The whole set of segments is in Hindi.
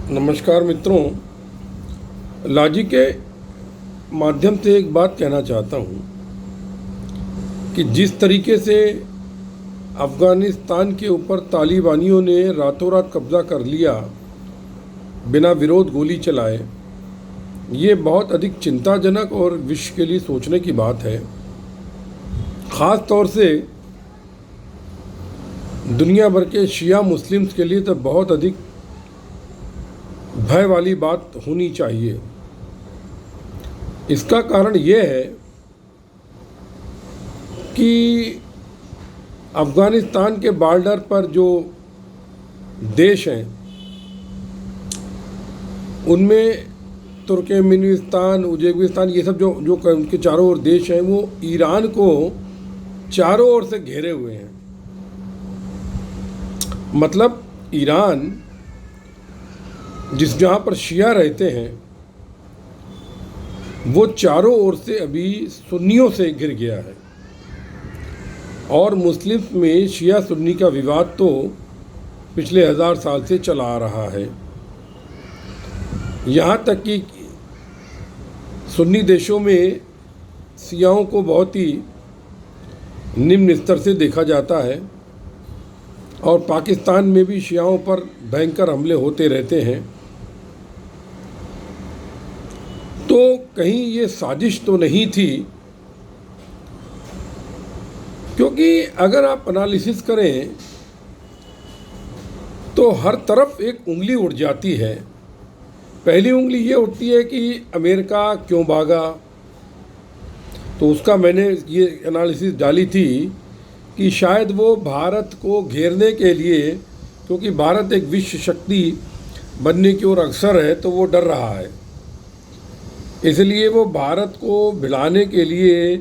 नमस्कार मित्रों, लॉजिक के माध्यम से एक बात कहना चाहता हूँ कि जिस तरीके से अफ़गानिस्तान के ऊपर तालिबानियों ने रातों रात कब्ज़ा कर लिया बिना विरोध गोली चलाए, ये बहुत अधिक चिंताजनक और विश्व के लिए सोचने की बात है। ख़ास तौर से दुनिया भर के शिया मुस्लिम्स के लिए तो बहुत अधिक भय वाली बात होनी चाहिए। इसका कारण यह है कि अफ़गानिस्तान के बॉर्डर पर जो देश हैं उनमें तुर्कमेनिस्तान, उज़्बेकिस्तान, ये सब जो उनके चारों ओर देश हैं वो ईरान को चारों ओर से घेरे हुए हैं। मतलब ईरान जहाँ पर शिया रहते हैं वो चारों ओर से अभी सुन्नियों से घिर गया है और मुस्लिम्स में शिया सुन्नी का विवाद तो पिछले 1000 साल से चला आ रहा है। यहाँ तक कि सुन्नी देशों में शियाओं को बहुत ही निम्न स्तर से देखा जाता है और पाकिस्तान में भी शियाओं पर भयंकर हमले होते रहते हैं। तो कहीं ये साजिश तो नहीं थी, क्योंकि अगर आप एनालिसिस करें तो हर तरफ एक उंगली उठ जाती है। पहली उंगली ये उठती है कि अमेरिका क्यों भागा, तो उसका मैंने ये एनालिसिस डाली थी कि शायद वो भारत को घेरने के लिए, क्योंकि भारत एक विश्व शक्ति बनने की ओर अग्रसर है, तो वो डर रहा है, इसलिए वो भारत को भिड़ाने के लिए,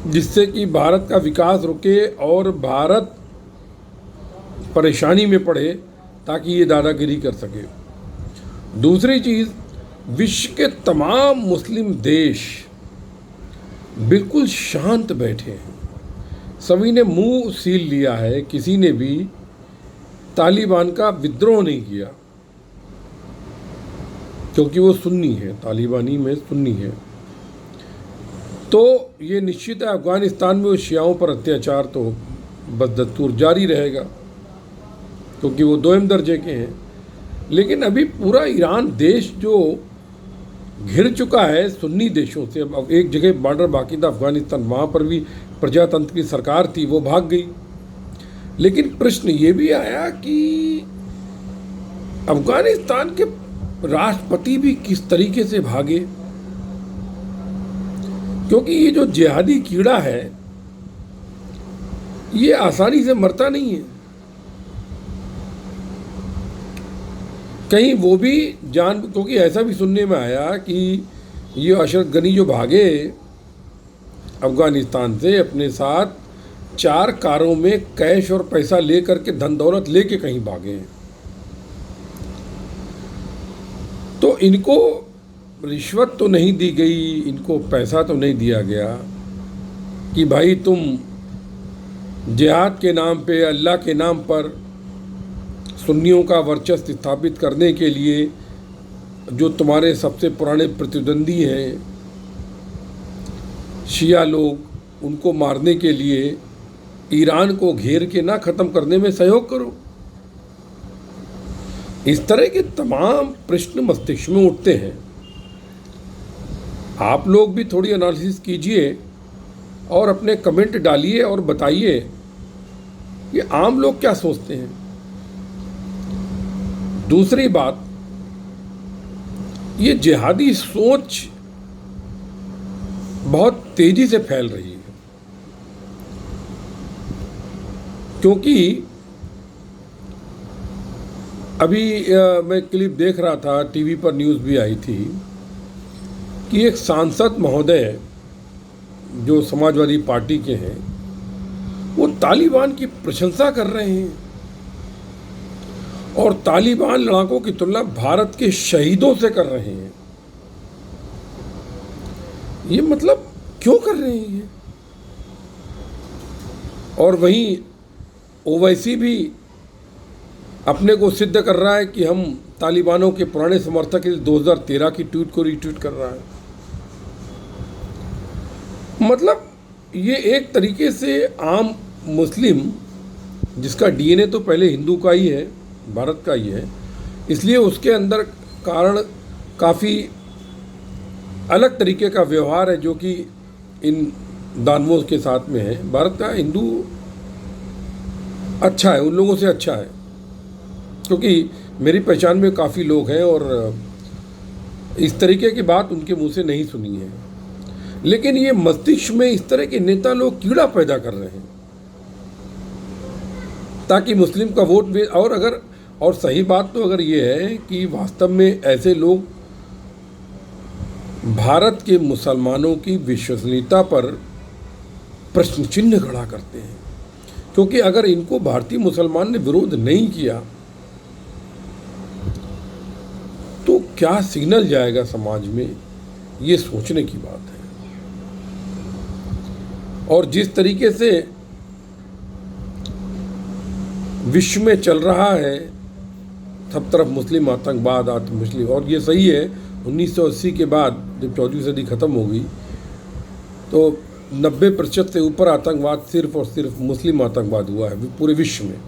जिससे कि भारत का विकास रुके और भारत परेशानी में पड़े, ताकि ये दादागिरी कर सके। दूसरी चीज़, विश्व के तमाम मुस्लिम देश बिल्कुल शांत बैठे हैं, सभी ने मुंह सील लिया है, किसी ने भी तालिबान का विद्रोह नहीं किया, क्योंकि वो सुन्नी है, तालिबानी में सुन्नी है। तो ये निश्चित है अफ़गानिस्तान में उस शियाओं पर अत्याचार तो बदस्तूर जारी रहेगा, क्योंकि वो दोयम दर्जे के हैं। लेकिन अभी पूरा ईरान देश जो घिर चुका है सुन्नी देशों से, अब एक जगह बॉर्डर बाकी था अफ़गानिस्तान, वहाँ पर भी प्रजातंत्र की सरकार थी, वो भाग गई। लेकिन प्रश्न ये भी आया कि अफ़गानिस्तान के राष्ट्रपति भी किस तरीके से भागे, क्योंकि ये जो जिहादी कीड़ा है ये आसानी से मरता नहीं है। कहीं वो भी क्योंकि ऐसा भी सुनने में आया कि ये अशरफ गनी जो भागे अफ़गानिस्तान से, अपने साथ 4 कारों में कैश और पैसा ले करके, धन दौलत लेके कहीं भागे हैं। तो इनको रिश्वत तो नहीं दी गई, इनको पैसा तो नहीं दिया गया कि भाई तुम जिहाद के नाम पे, अल्लाह के नाम पर सुन्नियों का वर्चस्व स्थापित करने के लिए जो तुम्हारे सबसे पुराने प्रतिद्वंदी हैं शिया लोग, उनको मारने के लिए ईरान को घेर के ना ख़त्म करने में सहयोग करो। इस तरह के तमाम प्रश्न मस्तिष्क में उठते हैं। आप लोग भी थोड़ी एनालिसिस कीजिए और अपने कमेंट डालिए और बताइए कि आम लोग क्या सोचते हैं। दूसरी बात, ये जिहादी सोच बहुत तेजी से फैल रही है, क्योंकि अभी मैं क्लिप देख रहा था, टीवी पर न्यूज़ भी आई थी कि एक सांसद महोदय जो समाजवादी पार्टी के हैं वो तालिबान की प्रशंसा कर रहे हैं और तालिबान लड़ाकों की तुलना भारत के शहीदों से कर रहे हैं। ये मतलब क्यों कर रहे हैं ये? और वहीं ओवैसी भी अपने को सिद्ध कर रहा है कि हम तालिबानों के पुराने समर्थक इस 2013 की ट्वीट को रीट्वीट कर रहा है। मतलब ये एक तरीके से आम मुस्लिम, जिसका डीएनए तो पहले हिंदू का ही है, भारत का ही है, इसलिए उसके अंदर कारण काफ़ी अलग तरीके का व्यवहार है जो कि इन दानवों के साथ में है। भारत का हिंदू अच्छा है, उन लोगों से अच्छा है, क्योंकि मेरी पहचान में काफ़ी लोग हैं और इस तरीके की बात उनके मुंह से नहीं सुनी है। लेकिन ये मस्तिष्क में इस तरह के नेता लोग कीड़ा पैदा कर रहे हैं ताकि मुस्लिम का वोट और सही बात तो अगर ये है कि वास्तव में ऐसे लोग भारत के मुसलमानों की विश्वसनीयता पर प्रश्न चिन्ह खड़ा करते हैं, क्योंकि अगर इनको भारतीय मुसलमान ने विरोध नहीं किया तो क्या सिग्नल जाएगा समाज में, ये सोचने की बात है। और जिस तरीके से विश्व में चल रहा है, सब तरफ मुस्लिम आतंकवाद, मुस्लिम, और ये सही है। 1980 के बाद जब 14वीं सदी ख़त्म हो गई तो 90% से ऊपर आतंकवाद सिर्फ और सिर्फ मुस्लिम आतंकवाद हुआ है पूरे विश्व में।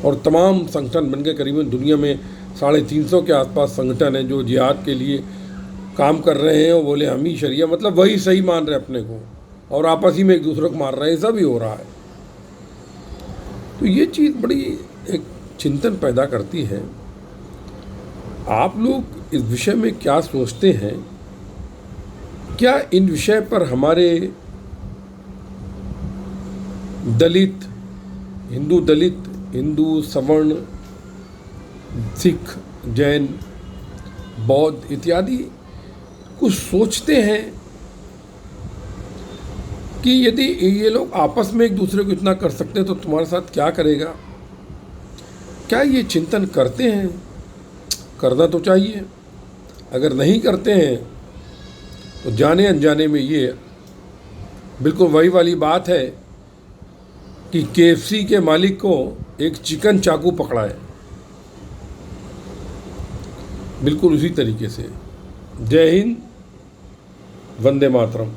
और तमाम संगठन बन गए, करीबन दुनिया में 350 के आसपास संगठन हैं जो जिहाद के लिए काम कर रहे हैं। और बोले हम ही शरिया, मतलब वही सही मान रहे अपने को, और आपस ही में एक दूसरे को मार रहे हैं, ऐसा भी हो रहा है। तो ये चीज़ बड़ी एक चिंतन पैदा करती है। आप लोग इस विषय में क्या सोचते हैं? क्या इन विषय पर हमारे दलित, हिंदू, सवर्ण, सिख, जैन, बौद्ध इत्यादि कुछ सोचते हैं कि यदि ये लोग आपस में एक दूसरे को इतना कर सकते हैं तो तुम्हारे साथ क्या करेगा? क्या ये चिंतन करते हैं? करना तो चाहिए। अगर नहीं करते हैं तो जाने अनजाने में ये बिल्कुल वही वाली बात है कि KFC के मालिक को एक चिकन चाकू पकड़ा है, बिल्कुल उसी तरीके से। जय हिंद, वंदे मातरम।